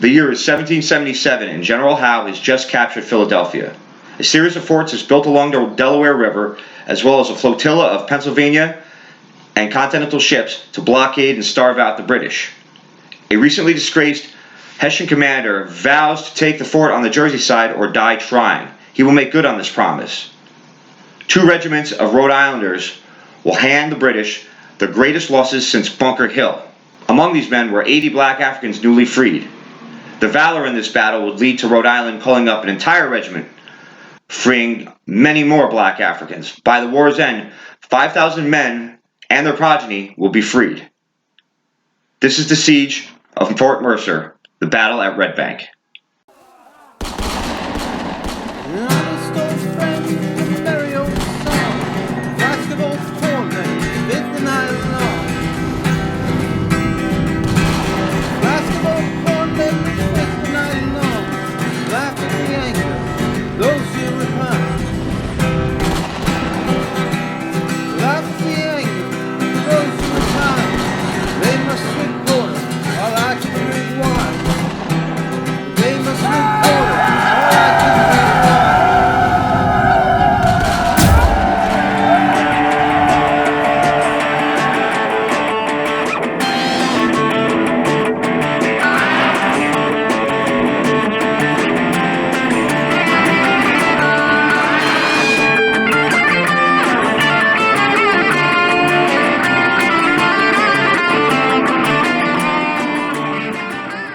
The year is 1777 and General Howe has just captured Philadelphia. A series of forts is built along the Delaware River, as well as a flotilla of Pennsylvania and Continental ships to blockade and starve out the British. A recently disgraced Hessian commander vows to take the fort on the Jersey side or die trying. He will make good on this promise. 2 regiments of Rhode Islanders will hand the British the greatest losses since Bunker Hill. Among these men were 80 black Africans newly freed. The valor in this battle would lead to Rhode Island calling up an entire regiment, freeing many more black Africans. By the war's end, 5,000 men and their progeny will be freed. This is the siege of Fort Mercer, the battle at Red Bank.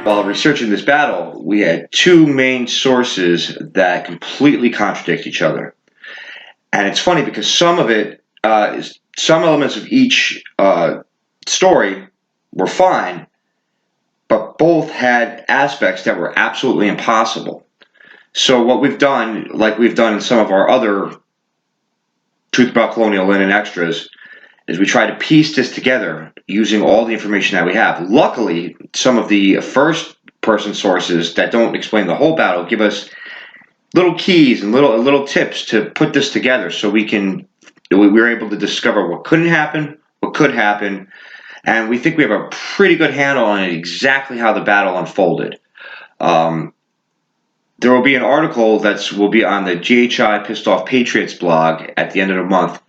While researching this battle, we had 2 main sources that completely contradict each other. And it's funny because some elements of each story were fine, but both had aspects that were absolutely impossible. So what we've done, like we've done in some of our other Truth About Colonial Linen extras, is we try to piece this together using all the information that we have. Luckily, some of the first-person sources that don't explain the whole battle give us little keys and little tips to put this together, so we were able to discover what couldn't happen, what could happen, and we think we have a pretty good handle on exactly how the battle unfolded. There will be an article that will be on the GHI Pissed Off Patriots blog at the end of the month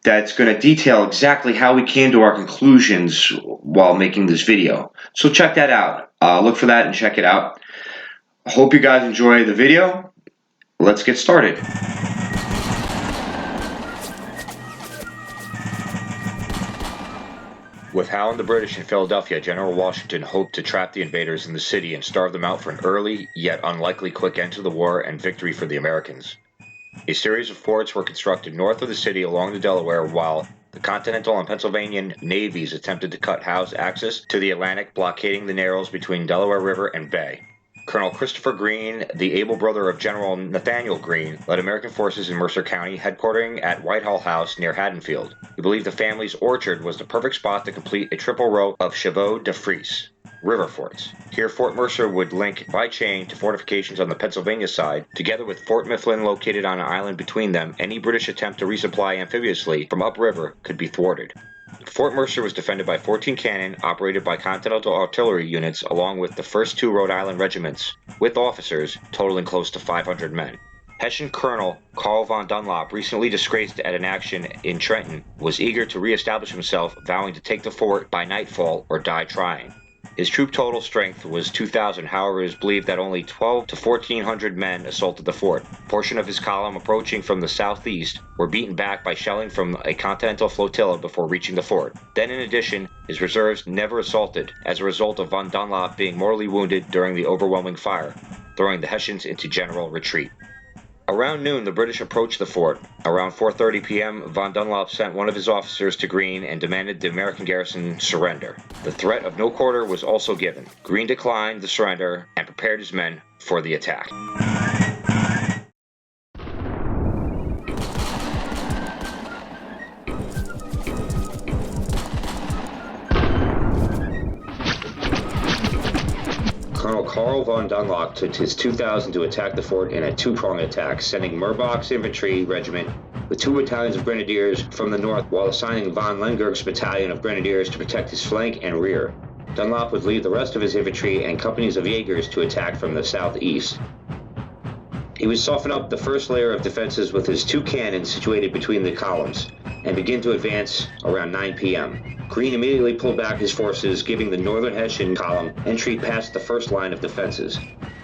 that's going to detail exactly how we came to our conclusions while making this video. So check that out. Look for that and check it out. I hope you guys enjoy the video. Let's get started. With Howe and the British in Philadelphia, General Washington hoped to trap the invaders in the city and starve them out for an early, yet unlikely quick end to the war and victory for the Americans. A series of forts were constructed north of the city along the Delaware, while the Continental and Pennsylvania navies attempted to cut Howe's access to the Atlantic, blockading the narrows between Delaware River and Bay. Colonel Christopher Greene, the able brother of General Nathaniel Greene, led American forces in Mercer County, headquartering at Whitehall House near Haddonfield. He believed the family's orchard was the perfect spot to complete a triple row of chevaux de frise, river forts. Here, Fort Mercer would link by chain to fortifications on the Pennsylvania side. Together with Fort Mifflin located on an island between them, any British attempt to resupply amphibiously from upriver could be thwarted. Fort Mercer was defended by 14 cannon operated by Continental artillery units, along with the first 2 Rhode Island regiments, with officers totaling close to 500 men. Hessian Colonel Carl von Dunlop, recently disgraced at an action in Trenton, was eager to re-establish himself, vowing to take the fort by nightfall or die trying. His troop total strength was 2,000, however it is believed that only 1,200 to 1,400 men assaulted the fort. A portion of his column, approaching from the southeast, were beaten back by shelling from a Continental flotilla before reaching the fort. Then in addition, his reserves never assaulted, as a result of von Dunlop being mortally wounded during the overwhelming fire, throwing the Hessians into general retreat. Around noon, the British approached the fort. Around 4:30 p.m., von Dunlop sent one of his officers to Greene and demanded the American garrison surrender. The threat of no quarter was also given. Greene declined the surrender and prepared his men for the attack. Colonel Carl von Dunlop took his 2,000 to attack the fort in a 2-pronged attack, sending Murbach's infantry regiment with 2 battalions of grenadiers from the north, while assigning von Lengerg's battalion of grenadiers to protect his flank and rear. Dunlop would lead the rest of his infantry and companies of Jaegers to attack from the southeast. He would soften up the first layer of defenses with his 2 cannons situated between the columns, and begin to advance around 9 p.m. Greene immediately pulled back his forces, giving the northern Hessian column entry past the first line of defenses.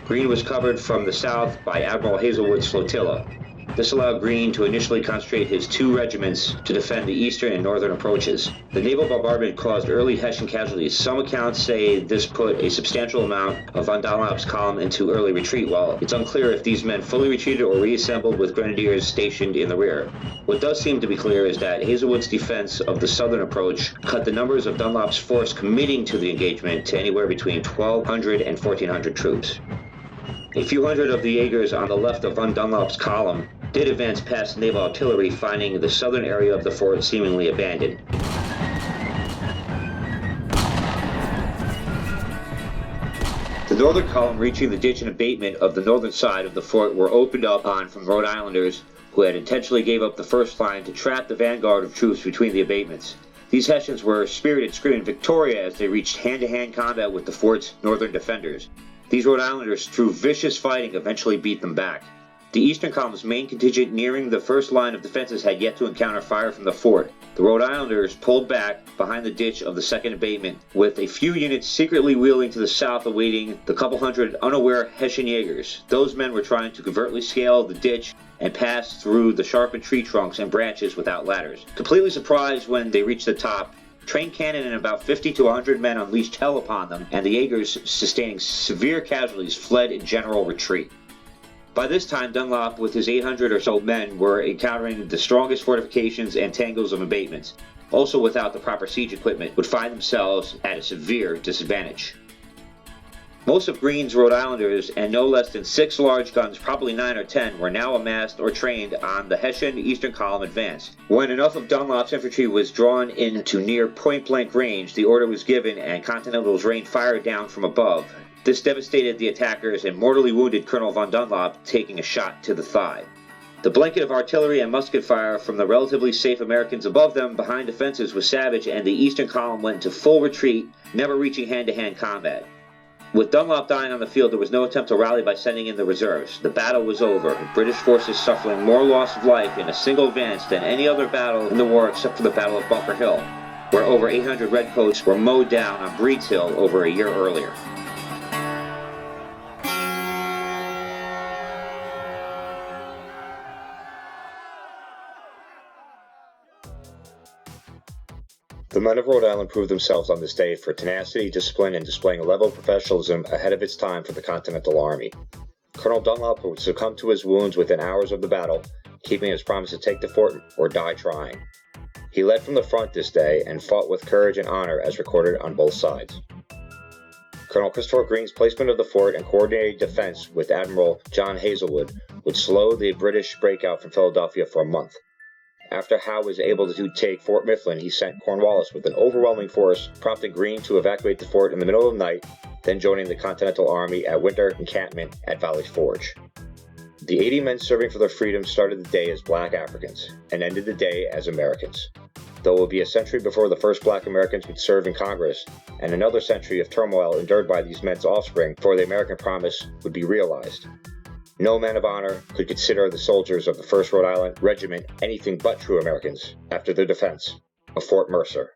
Greene was covered from the south by Admiral Hazelwood's flotilla. This allowed Greene to initially concentrate his 2 regiments to defend the eastern and northern approaches. The naval bombardment caused early Hessian casualties. Some accounts say this put a substantial amount of von Dunlop's column into early retreat, while it's unclear if these men fully retreated or reassembled with grenadiers stationed in the rear. What does seem to be clear is that Hazelwood's defense of the southern approach cut the numbers of Dunlop's force committing to the engagement to anywhere between 1,200 and 1,400 troops. A few hundred of the Jaegers on the left of von Dunlop's column did advance past naval artillery, finding the southern area of the fort seemingly abandoned. The northern column reaching the ditch and abatement of the northern side of the fort were opened up on from Rhode Islanders who had intentionally gave up the first line to trap the vanguard of troops between the abatements. These Hessians were spirited, screaming Victoria as they reached hand-to-hand combat with the fort's northern defenders. These Rhode Islanders, through vicious fighting, eventually beat them back. The eastern column's main contingent nearing the first line of defenses had yet to encounter fire from the fort. The Rhode Islanders pulled back behind the ditch of the second abatement, with a few units secretly wheeling to the south awaiting the couple hundred unaware Hessian Jaegers. Those men were trying to covertly scale the ditch and pass through the sharpened tree trunks and branches without ladders. Completely surprised when they reached the top, trained cannon and about 50 to 100 men unleashed hell upon them, and the Jaegers, sustaining severe casualties, fled in general retreat. By this time, Dunlop, with his 800 or so men, were encountering the strongest fortifications and tangles of abatements. Also without the proper siege equipment, would find themselves at a severe disadvantage. Most of Greene's Rhode Islanders, and no less than 6 large guns, probably 9 or 10, were now amassed or trained on the Hessian eastern column advance. When enough of Dunlop's infantry was drawn into near point-blank range, the order was given and Continentals rained fire down from above. This devastated the attackers and mortally wounded Colonel von Dunlop, taking a shot to the thigh. The blanket of artillery and musket fire from the relatively safe Americans above them behind defenses was savage, and the eastern column went into full retreat, never reaching hand-to-hand combat. With Dunlop dying on the field, there was no attempt to rally by sending in the reserves. The battle was over, British forces suffering more loss of life in a single advance than any other battle in the war except for the Battle of Bunker Hill, where over 800 Redcoats were mowed down on Breed's Hill over a year earlier. The men of Rhode Island proved themselves on this day for tenacity, discipline, and displaying a level of professionalism ahead of its time for the Continental Army. Colonel Dunlop would succumb to his wounds within hours of the battle, keeping his promise to take the fort or die trying. He led from the front this day and fought with courage and honor as recorded on both sides. Colonel Christopher Greene's placement of the fort and coordinated defense with Admiral John Hazelwood would slow the British breakout from Philadelphia for a month. After Howe was able to take Fort Mifflin, he sent Cornwallis with an overwhelming force, prompting Greene to evacuate the fort in the middle of the night, then joining the Continental Army at winter encampment at Valley Forge. The 80 men serving for their freedom started the day as black Africans, and ended the day as Americans. Though it would be a century before the first black Americans would serve in Congress, and another century of turmoil endured by these men's offspring before the American promise would be realized. No man of honor could consider the soldiers of the 1st Rhode Island Regiment anything but true Americans after their defense of Fort Mercer.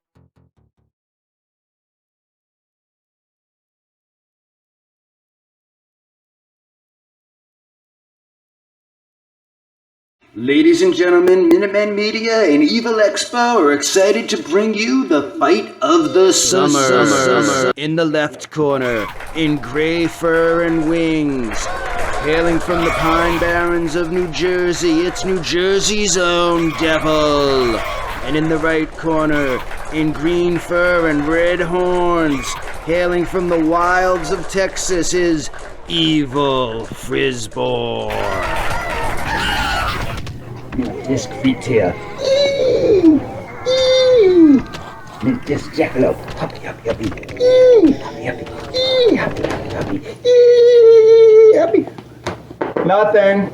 Ladies and gentlemen, Minutemen Media and Evil Expo are excited to bring you the fight of the summer. In the left corner, in gray fur and wings, hailing from the Pine Barrens of New Jersey, it's New Jersey's own Devil. And in the right corner, in green fur and red horns, hailing from the wilds of Texas, is Evil Frisbore. This creature. This jackalope. Hoppy, hoppy, hoppy. Hoppy, hoppy. Hoppy, hoppy, hoppy. Hoppy. Nothing.